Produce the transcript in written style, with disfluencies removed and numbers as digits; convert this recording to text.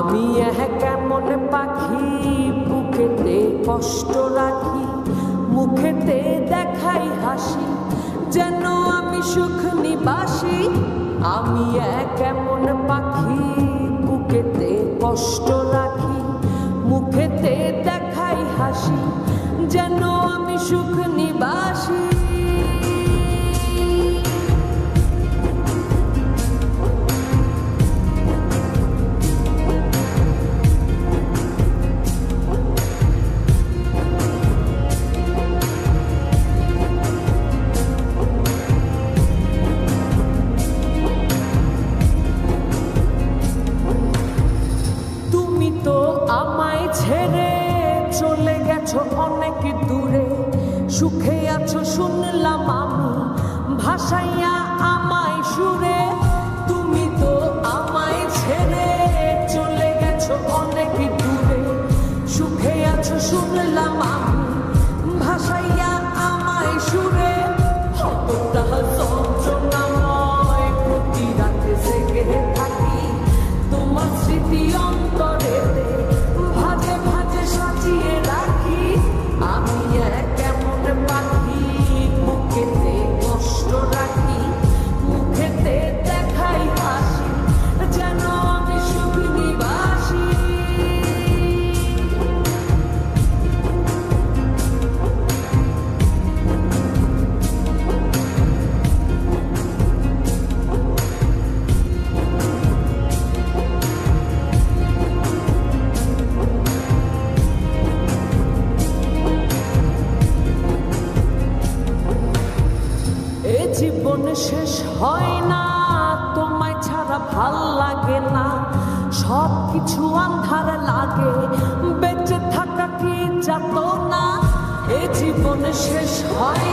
আমি কেমন পাখি বুকেতে কষ্ট রাখি, মুখেতে দেখাই হাসি, যেন আমি সুখ নিবাসী। আমি কেমন পাখি বুকেতে কষ্ট রাখি, মুখেতে দেখাই হাসি, যেন আমি সুখ নিবাসী। আমায় ছেড়ে চলে গেছো অনেক দূরে, সুখে আছো শুনলাম আমি, ভাসাইয়া আমায় সুরে। তুমি তো আমায় ছেড়ে চলে গেছো অনেক দূরে, সুখে আছো শুনলাম আমি, ভাসাইয়া আমায় সুরে। কতটা যন্ত্রণাময় প্রতি রাতে জেগে থাকি, তোমার স্মৃতি অন্তরে ভাজে ভাজে সাজিয়ে রাখি। আমি কেমন পাখি বুকেতে কষ্ট রাখি, মুখেতে দেখাই হাসি, যেন আমি সুখ নিবাসী। জীবন শেষ হয় না, তোমায় ছাড়া ভাল লাগে না, সব কিছু আন্ধার লাগে, বেঁচে থাকা কি যাত না। এ জীবন শেষ হয়